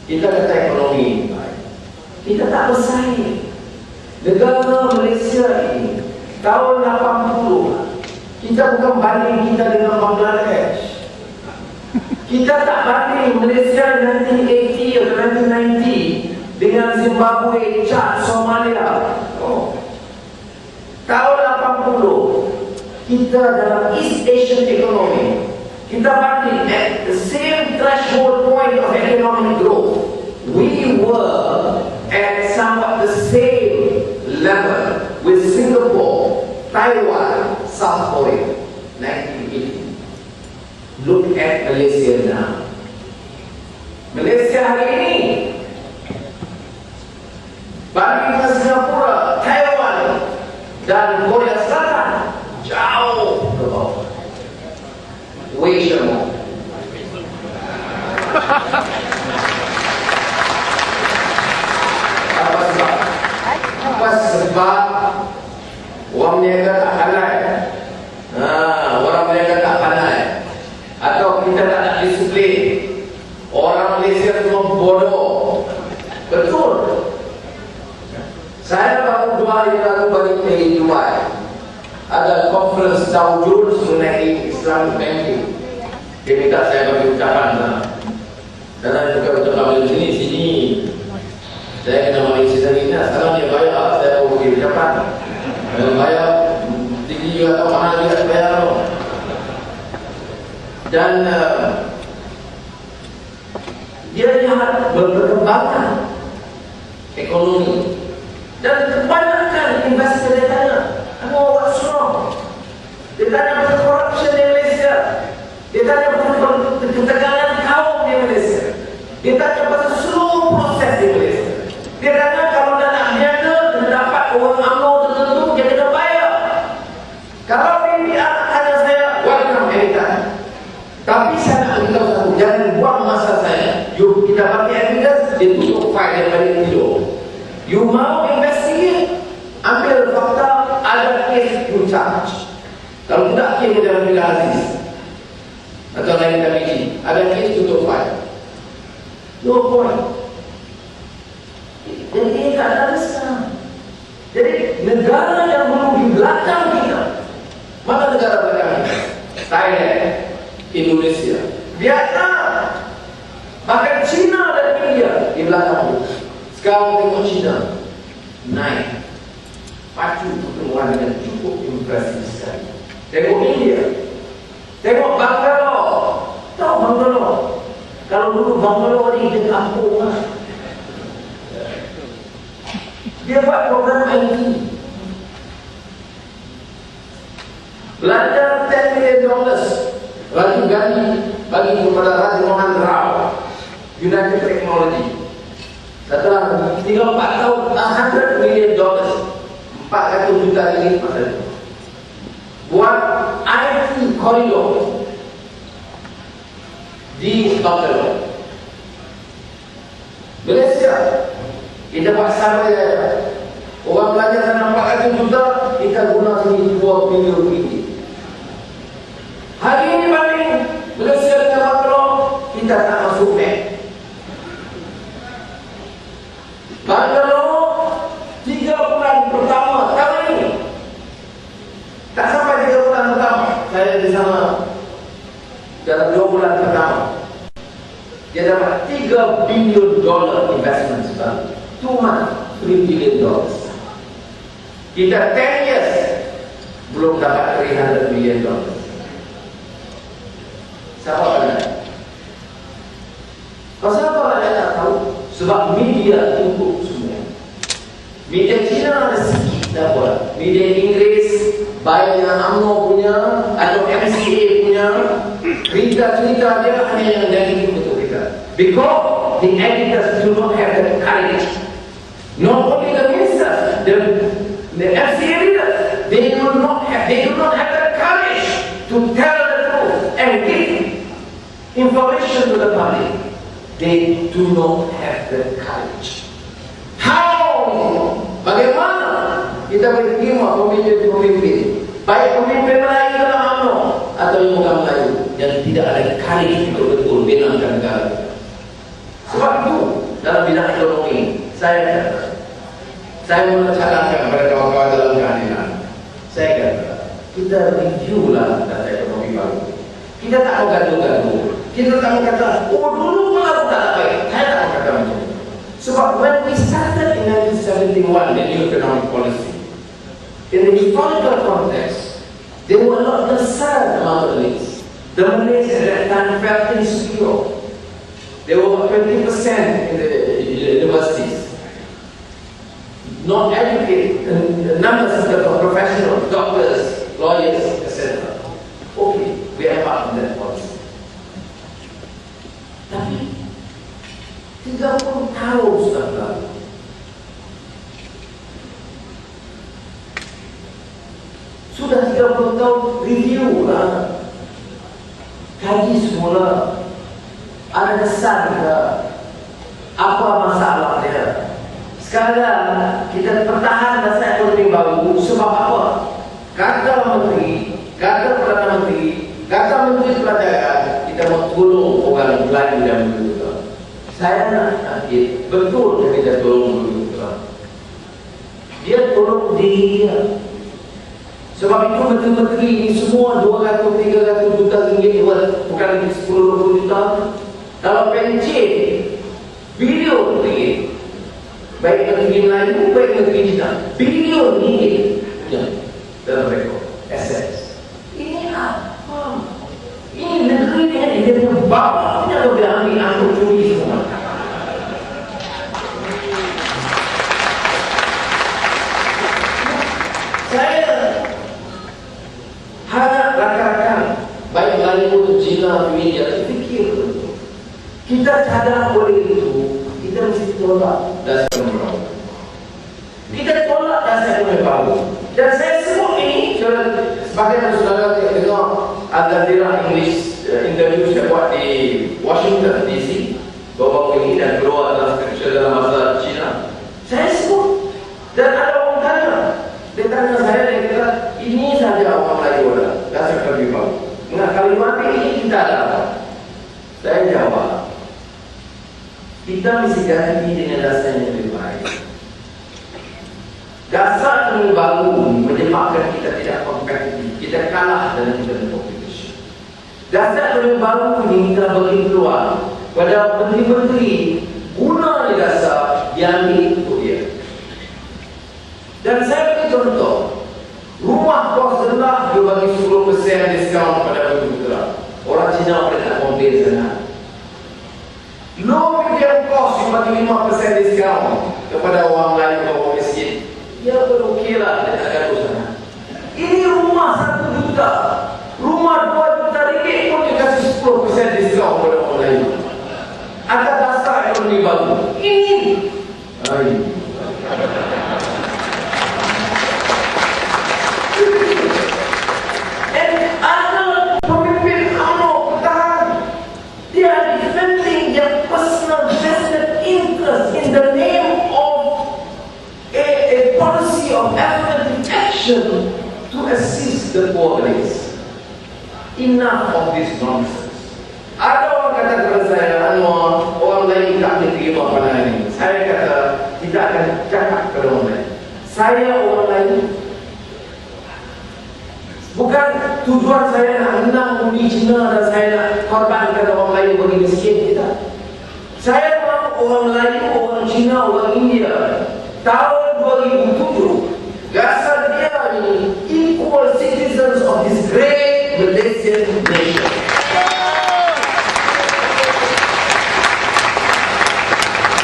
Kita kata ekonomi baik, kita tak bersaing. Negara Malaysia ini tahun 80, kita bukan banding kita dengan Bangladesh. Kita tak banding Malaysia 1980 atau 1990 dengan Zimbabwe, Chad, Somalia. Tahun 80 kita dalam East Asian economy, kita banding at the same threshold point of economic growth. We were at somewhat the same level with Singapore, Taiwan, South Korea, 1980. Look at Malaysia now. Malaysia hari ini banding dengan Singapura, Taiwan dan Korea Selatan jauh ke bawah. Way more. Apa sebab orang niaga tak pandai? Orang niaga tak pandai, atau kita tak nak disiplin? Orang Malaysia semua bodoh. Betul. Saya baru 2 hari lalu balik dari Dubai. Ada conference Dow Jones mengenai Islamic banking. Dia minta saya bagi ucapan. Dan juga untuk ambil sini. Saya kena malaysia sendiri. Sekarang dia bayar, saya mau bagi ucapan. Bayar tinggi atau mahal dia bayar. Dan dia lihat berkembangkan ekonomi. Dan kebanyakan investor dia tanya, what's wrong? Dia tanya pasal corruption di Malaysia. Dia tanya pasal ketegangan kaum di Malaysia. Dia tanya pasal seluruh proses di Malaysia. Dia tanya kalau dia nak niaga, dia dapat orang UMNO tertentu, dia kena bayar. Kalau dia tanya saya, welcome anytime. Tapi saya nak beritahu satu, jangan buang masa saya. Kita pakai evidence, dia tutup file yang balik tidur. You mau investigate, ambil fakta, ada kes, you charge. Kalau tidak, kes dalam Bila Aziz atau lain kali, ada kes, tutup file. No point. Jadi ini keadaan sekarang. Jadi negara yang belum di belakang kita, mana negara belakang kita? Thailand, Indonesia, Vietnam, bahkan China dan India di belakang kita. Sekarang tengok China naik, pacu pertumbuhan dengan cukup impresif sekali. Tengok India, tengok Bangalore. Tahu Bangalore? Kalau dulu Bangalore ni dia kampung lah. Dia buat program IT. Belanja $10 million Rajiv Gandhi bagi kepada Rajmohan Rao, United Technology. Setelah 3-4 tahun, $100 million, 400 juta ringgit masa itu, buat IT koridor di Bangalore. Malaysia, kita buat sampai orang belajar sana 400 juta, kita guna sini 2 bilion ringgit. Hari ini banding Malaysia dengan Bangalore, kita tak masuk bank. Bangalore 3 bulan pertama tahun ini, tak sampai 3 bulan pertama, saya di sana dalam 2 bulan pertama, dia dapat $3 billion investment sekarang. 2 months, $3 billion. Kita 10 years belum dapat $300 million. Siapa ada? Pasal apa rakyat tak tahu? Sebab media tutup semua. Media China ada sikit dah buat. Media Inggeris, baik yang UMNO punya atau MCA punya, cerita-cerita dia hanya yang jadi untuk kita. Because the editors do not have the courage. Not only the ministers, the MCA leaders, they do not have the courage to tell the truth and give information to the public. They do not have the courage. How? Bagaimana kita boleh terima pemimpin-pemimpin, baik pemimpin Melayu dalam UMNO atau yang bukan Melayu, yang tidak ada courage untuk betul benarkan negara. Sebab itu bidang ekonomi, saya mau cadangkan kepada kawan-kawan dalam keadilan. Saya kata, kita review lah data ekonomi baru. Kita tak mau gaduh-gaduh. Kita tak mau kata, oh dulu malah tak baik. Saya tak mau kata macam itu. Sebab when we started in 1971, the new economic policy, in the historical context, there were a lot of concern among the elites. The Malays at that time felt insecure. There were 20% in the universities, not educated, numbers of professionals, doctors, lawyers, etc. Okay, we are part of that policy. Tapi 30 tahun sudah berlalu. Sudah 30 tahun review lah, kaji semula, ada kesan ke, apa masalahnya. Sekarang kita pertahan dasar ekonomi baru sebab apa? Kata Menteri, kata Perdana Menteri, kata Menteri Pelajaran, kita mau tolong orang Melayu dan Melayu. Saya nak betul kita tolong Melayu. Dia tolong diri dia. Sebab itu menteri-menteri ini semua 200-300 juta ringgit bukan 10-20 juta. Kalau pencet bilion ringgit, baik menteri Melayu, baik menteri Cina, bilion ringgit dalam rekod assets. Ini apa? Ini negeri dengan dia bapak punya lebih ambil angkut curi semua. Saya harap rakan-rakan baik Melayu atau Cina media fikir kita cadang oleh itu, kita mesti tolak dasar ekonomi. Kita tolak dasar ekonomi baru. Dan saya sebut ini sebagai saudara dengar Al-Jazeera English interview saya buat di Washington DC baru ini dan keluar dalam bahasa Cina. Saya sebut dan ada orang tanya. Dia tanya saya, dia kata, ini saja orang Melayu ada dasar ekonomi baru. Dengan kalimat ini kita ada apa? Saya jawab, kita mesti ganti dengan dasar yang lebih baik. Dasar ekonomi baru menyebabkan kita tidak kompetitif. Kita kalah dalam kita kompetisi. Dasar ekonomi baru ini kita bagi peluang pada menteri-menteri guna dasar yang diikut dia. Dan saya beri contoh, rumah kos rendah dia bagi 10% diskaun kepada penduduk. Orang Cina boleh tak komplain sana. Low medium cost dia bagi 5% diskaun kepada orang lain atau orang miskin. Ya berokey lah, dia tak gaduh sana. Ini rumah 1 juta, rumah 2 juta ringgit pun dia kasih 10% diskaun kepada orang lain. Ada dasar ekonomi baru. Ini. To assist the poor elites. Enough of this nonsense. Ada orang kata kepada saya, Anwar, orang lain tak boleh terima pandangan ini. Saya kata, tidak akan cakap kepada orang lain. Saya orang lain. Bukan tujuan saya nak menang bumi Cina dan saya nak korbankan orang lain bagi miskin. Tidak. Saya mahu orang Melayu, orang Cina, orang India tahun 2007 dasar dia ini equal citizens of this great